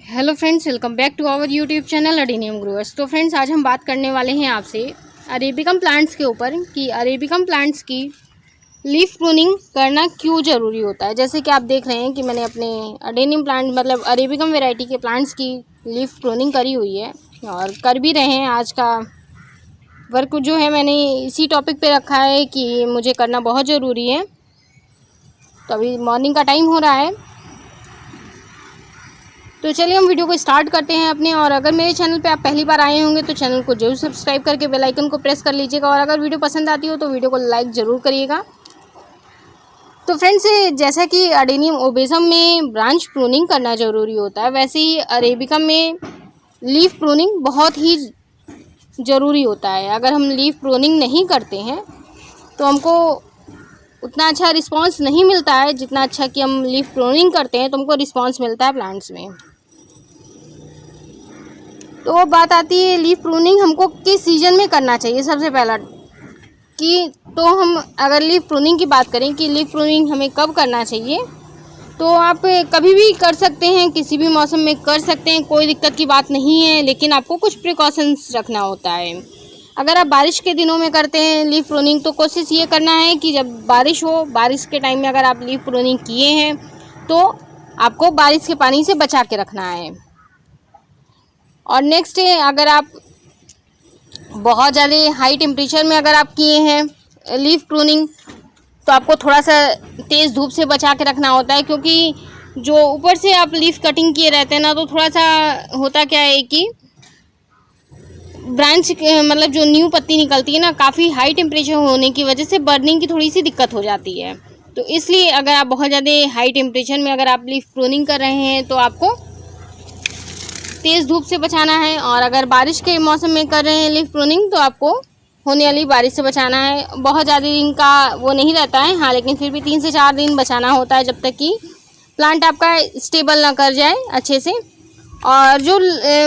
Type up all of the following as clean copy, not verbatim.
Hello friends, welcome back to our YouTube channel adenium growers. तो friends, आज हम बात करने वाले हैं आपसे अरेबिकम प्लांट्स के ऊपर कि अरेबिकम प्लांट्स की लीफ प्रूनिंग करना क्यों ज़रूरी होता है। जैसे कि आप देख रहे हैं कि मैंने अपने अडेनियम प्लांट मतलब अरेबिकम वैरायटी के प्लांट्स की लीफ प्रूनिंग करी हुई है और कर भी रहे हैं। आज का वर्क जो है मैंने इसी टॉपिक पे रखा है कि मुझे करना बहुत ज़रूरी है। तो अभी मॉर्निंग का टाइम हो रहा है, तो चलिए हम वीडियो को स्टार्ट करते हैं अपने। और अगर मेरे चैनल पे आप पहली बार आए होंगे तो चैनल को जरूर सब्सक्राइब करके बेल आइकन को प्रेस कर लीजिएगा, और अगर वीडियो पसंद आती हो तो वीडियो को लाइक ज़रूर करिएगा। तो फ्रेंड्स, जैसा कि अडेनियम ओबेसम में ब्रांच प्रूनिंग करना ज़रूरी होता है, वैसे ही अरेबिकम में लीफ प्रूनिंग बहुत ही ज़रूरी होता है। अगर हम लीफ प्रूनिंग नहीं करते हैं तो हमको उतना अच्छा रिस्पांस नहीं मिलता है जितना अच्छा कि हम लीफ प्रूनिंग करते हैं तो हमको रिस्पांस मिलता है प्लांट्स में। तो वो बात आती है लीफ प्रूनिंग हमको किस सीजन में करना चाहिए। सबसे पहला कि तो हम अगर लीफ प्रूनिंग की बात करें कि लीफ प्रूनिंग हमें कब करना चाहिए, तो आप कभी भी कर सकते हैं, किसी भी मौसम में कर सकते हैं, कोई दिक्कत की बात नहीं है। लेकिन आपको कुछ प्रिकॉशंस रखना होता है। अगर आप बारिश के दिनों में करते हैं लीफ प्रूनिंग तो कोशिश ये करना है कि जब बारिश हो, बारिश के टाइम में अगर आप लीफ प्रूनिंग किए हैं तो आपको बारिश के पानी से बचा के रखना है। और नेक्स्ट है, अगर आप बहुत ज़्यादा हाई टेम्परेचर में अगर आप किए हैं लीफ प्रूनिंग तो आपको थोड़ा सा तेज़ धूप से बचा के रखना होता है, क्योंकि जो ऊपर से आप लीफ कटिंग किए रहते हैं ना, तो थोड़ा सा होता क्या है कि ब्रांच मतलब जो न्यू पत्ती निकलती है ना, काफ़ी हाई टेम्परेचर होने की वजह से बर्निंग की थोड़ी सी दिक्कत हो जाती है। तो इसलिए अगर आप बहुत ज़्यादा हाई टेम्परेचर में अगर आप लीफ प्रूनिंग कर रहे हैं तो आपको तेज़ धूप से बचाना है। और अगर बारिश के मौसम में कर रहे हैं लीफ प्रूनिंग तो आपको होने वाली बारिश से बचाना है। बहुत ज़्यादा दिन का वो नहीं रहता है, हाँ, लेकिन फिर भी 3 से 4 दिन बचाना होता है जब तक कि प्लांट आपका स्टेबल ना कर जाए अच्छे से। और जो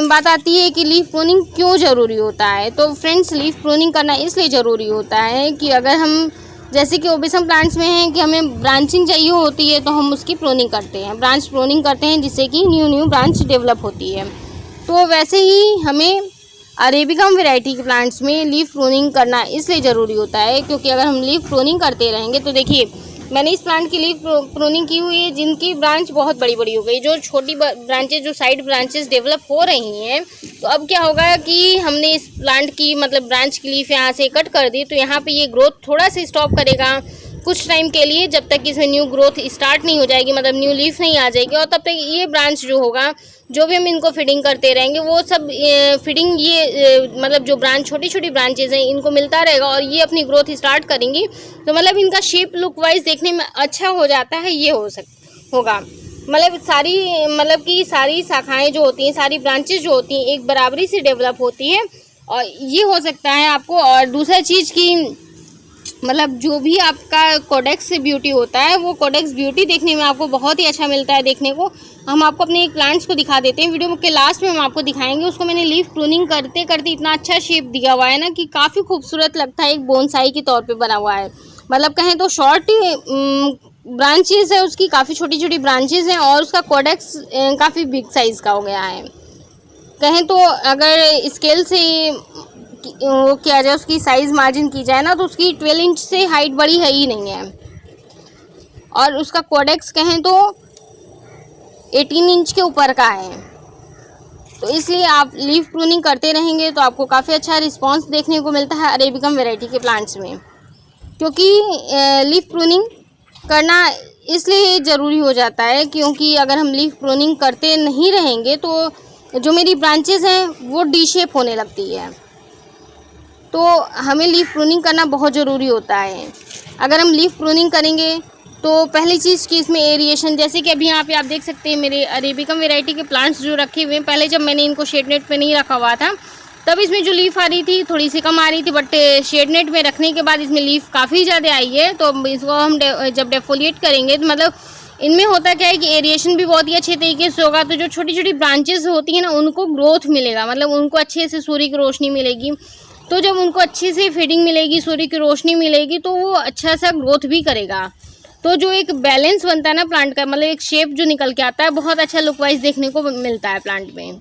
बात आती है कि लीफ प्रूनिंग क्यों ज़रूरी होता है, तो फ्रेंड्स, लीफ प्रूनिंग करना इसलिए ज़रूरी होता है कि अगर हम जैसे कि ओबेसम प्लांट्स में है कि हमें ब्रांचिंग चाहिए होती है तो हम उसकी प्रूनिंग करते हैं, ब्रांच प्रूनिंग करते हैं जिससे कि न्यू ब्रांच डेवलप होती है। तो वैसे ही हमें अरेबिकम वैरायटी के प्लांट्स में लीफ प्रूनिंग करना इसलिए ज़रूरी होता है क्योंकि अगर हम लीफ प्रूनिंग करते रहेंगे तो देखिए मैंने इस प्लांट की लीफ प्रूनिंग की हुई है जिनकी ब्रांच बहुत बड़ी बड़ी हो गई। जो छोटी ब्रांचेज, जो साइड ब्रांचेस डेवलप हो रही हैं, तो अब क्या होगा कि हमने इस प्लांट की मतलब ब्रांच की लीफ यहाँ से कट कर दी तो यहाँ पे ये ग्रोथ थोड़ा सा स्टॉप करेगा कुछ टाइम के लिए, जब तक इसमें न्यू ग्रोथ स्टार्ट नहीं हो जाएगी, मतलब न्यू लीफ नहीं आ जाएगी। और तब तक ये ब्रांच जो होगा, जो भी हम इनको फीडिंग करते रहेंगे वो सब फीडिंग मतलब जो ब्रांच छोटी छोटी ब्रांचेज हैं इनको मिलता रहेगा और ये अपनी ग्रोथ स्टार्ट करेंगी। तो मतलब इनका शेप लुक वाइज देखने में अच्छा हो जाता है, ये होगा मतलब कि सारी शाखाएं जो होती हैं, सारी ब्रांचेज जो होती हैं एक बराबरी से डेवलप होती है और ये हो सकता है आपको। और दूसरा चीज़ की मतलब जो भी आपका कोडेक्स ब्यूटी होता है वो कोडेक्स ब्यूटी देखने में आपको बहुत ही अच्छा मिलता है देखने को। हम आपको अपने प्लांट्स को दिखा देते हैं, वीडियो के लास्ट में हम आपको दिखाएंगे। उसको मैंने लीफ प्रूनिंग करते करते इतना अच्छा शेप दिया हुआ है ना कि काफ़ी खूबसूरत लगता है, एक बोनसाई के तौर पे बना हुआ है। मतलब कहें तो शॉर्ट ब्रांचेस है उसकी, काफ़ी छोटी छोटी ब्रांचेस हैं और उसका कोडेक्स काफ़ी बिग साइज़ का हो गया है। कहें तो अगर स्केल से वो किया जाए, उसकी साइज़ मार्जिन की जाए ना, तो उसकी 12 इंच से हाइट बड़ी है ही नहीं है। और उसका कोडेक्स कहें तो 18 इंच के ऊपर का है। तो इसलिए आप लीफ प्रूनिंग करते रहेंगे तो आपको काफ़ी अच्छा रिस्पांस देखने को मिलता है अरेबिकम वैरायटी के प्लांट्स में। क्योंकि लीफ प्रूनिंग करना इसलिए ज़रूरी हो जाता है क्योंकि अगर हम लीफ प्रूनिंग करते नहीं रहेंगे तो जो मेरी ब्रांचेस हैं वो डी शेप होने लगती है। तो हमें लीफ प्रूनिंग करना बहुत ज़रूरी होता है। अगर हम लीफ प्रूनिंग करेंगे तो पहली चीज़ कि इसमें एरिएशन, जैसे कि अभी यहाँ पे आप देख सकते हैं मेरे अरेबिकम वैरायटी के प्लांट्स जो रखे हुए हैं, पहले जब मैंने इनको शेड नेट पे नहीं रखा हुआ था तब इसमें जो लीफ आ रही थी थोड़ी सी कम आ रही थी, बट शेड नेट में रखने के बाद इसमें लीफ काफ़ी ज़्यादा आई है। तो इसको हम जब डेफोलिएट करेंगे तो मतलब इनमें होता क्या है कि एरिएशन भी बहुत ही अच्छे तरीके से होगा। तो जो छोटी छोटी ब्रांचेस होती हैं ना उनको ग्रोथ मिलेगा, मतलब उनको अच्छे से सूर्य की रोशनी मिलेगी। तो जब उनको अच्छे से फीडिंग मिलेगी, सूर्य की रोशनी मिलेगी, तो वो अच्छा सा ग्रोथ भी करेगा। तो जो एक बैलेंस बनता है ना प्लांट का, मतलब एक शेप जो निकल के आता है, बहुत अच्छा लुक वाइज देखने को मिलता है प्लांट में।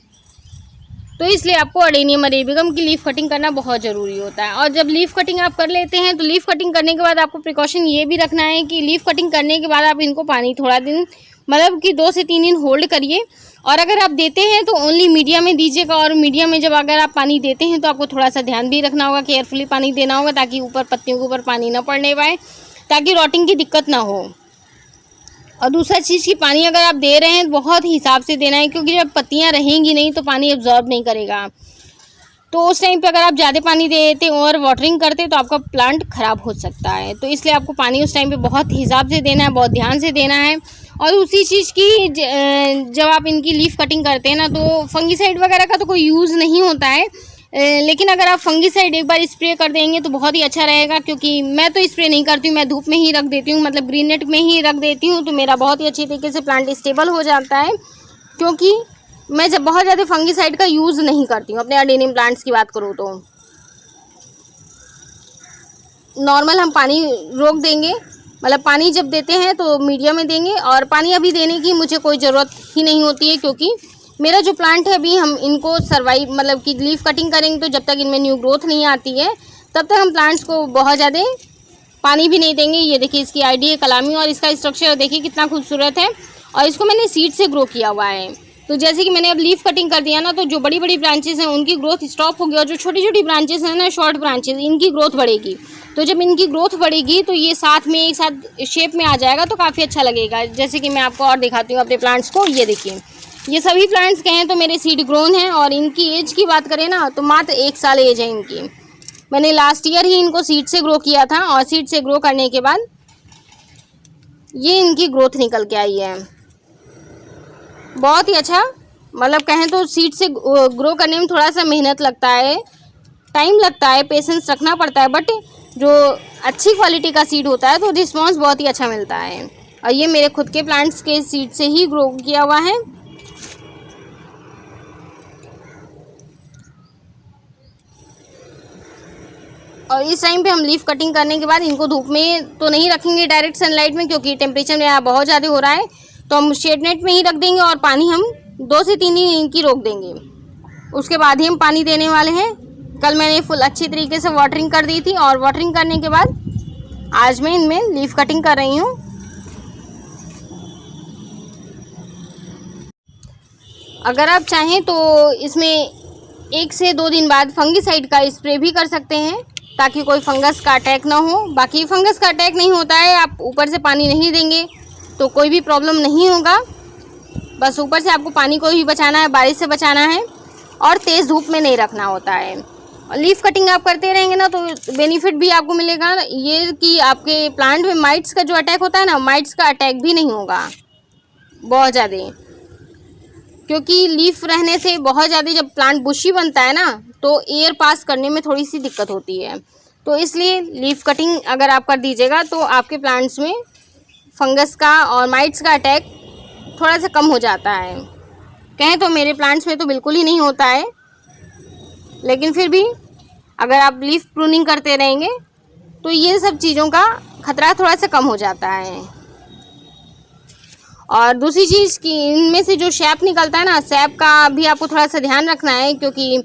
तो इसलिए आपको अडेनियम अरेबिकम की लीफ कटिंग करना बहुत ज़रूरी होता है। और जब लीफ कटिंग आप कर लेते हैं तो लीफ कटिंग करने के बाद आपको प्रिकॉशन ये भी रखना है कि लीफ कटिंग करने के बाद आप इनको पानी थोड़ा दिन, मतलब कि 2 से 3 दिन होल्ड करिए। और अगर आप देते हैं तो ओनली मीडियम में दीजिएगा। और मीडियम में जब अगर आप पानी देते हैं तो आपको थोड़ा सा ध्यान भी रखना होगा, केयरफुली पानी देना होगा, ताकि ऊपर पत्तियों के ऊपर पानी ना पड़ने पाए, ताकि रॉटिंग की दिक्कत ना हो। और दूसरा चीज़ कि पानी अगर आप दे रहे हैं तो बहुत हिसाब से देना है, क्योंकि जब पत्तियां रहेंगी नहीं तो पानी एब्जॉर्ब नहीं करेगा। तो उस टाइम पे अगर आप ज़्यादा पानी दे देते और वाटरिंग करते तो आपका प्लांट ख़राब हो सकता है। तो इसलिए आपको पानी उस टाइम पे बहुत हिसाब से देना है, बहुत ध्यान से देना है। और उसी चीज़ की जब आप इनकी लीफ कटिंग करते हैं ना, तो फंगीसाइड वगैरह का तो कोई यूज़ नहीं होता है, लेकिन अगर आप फंगीसाइड एक बार स्प्रे कर देंगे तो बहुत ही अच्छा रहेगा। क्योंकि मैं तो स्प्रे नहीं करती हूँ, मैं धूप में ही रख देती हूँ, मतलब ग्रीन नेट में ही रख देती हूँ, तो मेरा बहुत ही अच्छी तरीके से प्लांट स्टेबल हो जाता है। क्योंकि मैं जब बहुत ज़्यादा फंगीसाइड का यूज़ नहीं करती हूँ। अपने अडेनियम प्लांट्स की बात करूँ तो नॉर्मल हम पानी रोक देंगे, मतलब पानी जब देते हैं तो मीडियम में देंगे। और पानी अभी देने की मुझे कोई ज़रूरत ही नहीं होती है, क्योंकि मेरा जो प्लांट है अभी हम इनको सर्वाइव, मतलब कि लीफ कटिंग करेंगे तो जब तक इनमें न्यू ग्रोथ नहीं आती है तब तक हम प्लांट्स को बहुत ज़्यादा पानी भी नहीं देंगे। ये देखिए इसकी आईडी है कलामी, और इसका स्ट्रक्चर देखिए कितना खूबसूरत है। और इसको मैंने सीड से ग्रो किया हुआ है। तो जैसे कि मैंने अब लीफ कटिंग कर दिया ना, तो जो बड़ी बड़ी ब्रांचेस हैं उनकी ग्रोथ स्टॉप हो गई, और जो छोटी छोटी ब्रांचेस हैं ना, शॉर्ट ब्रांचेस, इनकी ग्रोथ बढ़ेगी। तो जब इनकी ग्रोथ बढ़ेगी तो ये साथ में एक साथ शेप में आ जाएगा, तो काफ़ी अच्छा लगेगा। जैसे कि मैं आपको और दिखाती हूँ अपने प्लांट्स को। ये देखिए, ये सभी प्लांट्स कहें तो मेरे सीड ग्रोन हैं। और इनकी एज की बात करें ना तो मात्र 1 साल एज है इनकी। मैंने लास्ट ईयर ही इनको सीड से ग्रो किया था, और सीड से ग्रो करने के बाद ये इनकी ग्रोथ निकल के आई है। बहुत ही अच्छा, मतलब कहें तो सीड से ग्रो करने में थोड़ा सा मेहनत लगता है, टाइम लगता है, पेशेंस रखना पड़ता है, बट जो अच्छी क्वालिटी का सीड होता है तो रिस्पॉन्स बहुत ही अच्छा मिलता है। और ये मेरे खुद के प्लांट्स के सीड से ही ग्रो किया हुआ है। और इस टाइम पे हम लीफ कटिंग करने के बाद इनको धूप में तो नहीं रखेंगे डायरेक्ट सनलाइट में, क्योंकि टेम्परेचर यहाँ बहुत ज़्यादा हो रहा है। तो हम शेड नेट में ही रख देंगे, और पानी हम 2 से 3 दिन इनकी रोक देंगे। उसके बाद ही हम पानी देने वाले हैं। कल मैंने फुल अच्छी तरीके से वाटरिंग कर दी थी, और वाटरिंग करने के बाद आज मैं इनमें लीफ कटिंग कर रही हूँ। अगर आप चाहें तो इसमें 1 से 2 दिन बाद फंगीसाइड का स्प्रे भी कर सकते हैं, ताकि कोई फंगस का अटैक ना हो। बाकी फंगस का अटैक नहीं होता है, आप ऊपर से पानी नहीं देंगे तो कोई भी प्रॉब्लम नहीं होगा। बस ऊपर से आपको पानी को ही बचाना है, बारिश से बचाना है, और तेज़ धूप में नहीं रखना होता है। और लीफ कटिंग आप करते रहेंगे ना तो बेनिफिट भी आपको मिलेगा, ये कि आपके प्लांट में माइट्स का जो अटैक होता है ना, माइट्स का अटैक भी नहीं होगा बहुत ज़्यादा। क्योंकि लीफ रहने से बहुत ज़्यादा जब प्लांट बुशी बनता है ना, तो एयर पास करने में थोड़ी सी दिक्कत होती है। तो इसलिए लीफ कटिंग अगर आप कर दीजिएगा तो आपके प्लांट्स में फंगस का और माइट्स का अटैक थोड़ा सा कम हो जाता है। कहें तो मेरे प्लांट्स में तो बिल्कुल ही नहीं होता है, लेकिन फिर भी अगर आप लीफ प्रूनिंग करते रहेंगे तो ये सब चीज़ों का खतरा थोड़ा सा कम हो जाता है। और दूसरी चीज़ कि इनमें से जो सैप निकलता है ना, सैप का भी आपको थोड़ा सा ध्यान रखना है, क्योंकि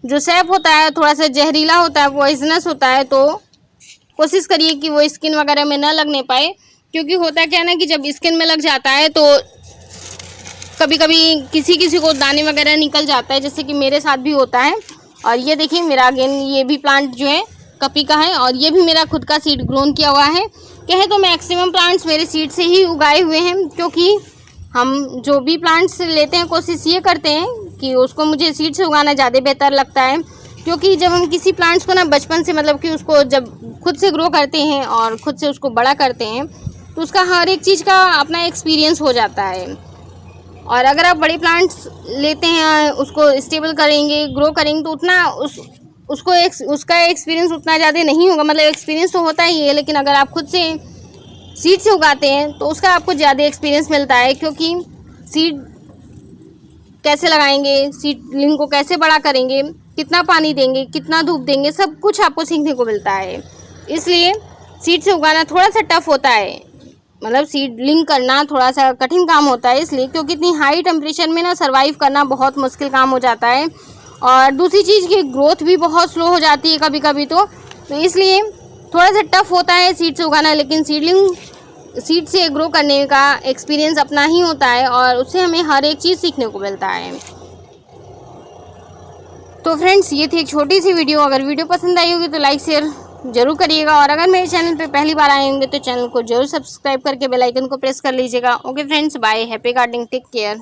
जो सैप होता है थोड़ा सा जहरीला होता है, पॉइजनस होता है। तो कोशिश करिए कि वो स्किन वगैरह में ना लगने पाए, क्योंकि होता क्या है ना कि जब स्किन में लग जाता है तो कभी कभी किसी को दाने वगैरह निकल जाता है, जैसे कि मेरे साथ भी होता है। और ये देखिए मेरा अगेन ये भी प्लांट जो है कपी का है, और ये भी मेरा खुद का सीड ग्रोन किया हुआ है। कहे तो मैक्सिमम प्लांट्स मेरे सीड से ही उगाए हुए हैं, क्योंकि हम जो भी प्लांट्स लेते हैं कोशिश ये करते हैं कि उसको मुझे सीड से उगाना ज़्यादा बेहतर लगता है। क्योंकि जब हम किसी प्लांट्स को ना बचपन से, मतलब कि उसको जब खुद से ग्रो करते हैं और खुद से उसको बड़ा करते हैं, तो उसका हर एक चीज़ का अपना एक्सपीरियंस हो जाता है। और अगर आप बड़े प्लांट्स लेते हैं, उसको स्टेबल करेंगे, ग्रो करेंगे, तो उतना उसका एक्सपीरियंस उतना ज़्यादा नहीं होगा। मतलब एक्सपीरियंस तो होता ही है, लेकिन अगर आप खुद से सीड से उगाते हैं तो उसका आपको ज़्यादा एक्सपीरियंस मिलता है। क्योंकि सीड कैसे लगाएंगे, सीडलिंग को कैसे बड़ा करेंगे, कितना पानी देंगे, कितना धूप देंगे, सब कुछ आपको सीखने को मिलता है। इसलिए सीड से उगाना थोड़ा सा टफ होता है, मतलब सीडलिंग करना थोड़ा सा कठिन काम होता है, इसलिए क्योंकि इतनी हाई टेम्परेचर में ना सर्वाइव करना बहुत मुश्किल काम हो जाता है। और दूसरी चीज़ की ग्रोथ भी बहुत स्लो हो जाती है कभी कभी, तो इसलिए थोड़ा सा टफ होता है सीड से उगाना। लेकिन सीड से ग्रो करने का एक्सपीरियंस अपना ही होता है और उससे हमें हर एक चीज़ सीखने को मिलता है। तो फ्रेंड्स, ये थी एक छोटी सी वीडियो। अगर वीडियो पसंद आई होगी तो लाइक शेयर जरूर करिएगा, और अगर मेरे चैनल पे पहली बार आए होंगे तो चैनल को जरूर सब्सक्राइब करके बेल आइकन को प्रेस कर लीजिएगा। Okay friends, bye, happy gardening, take care.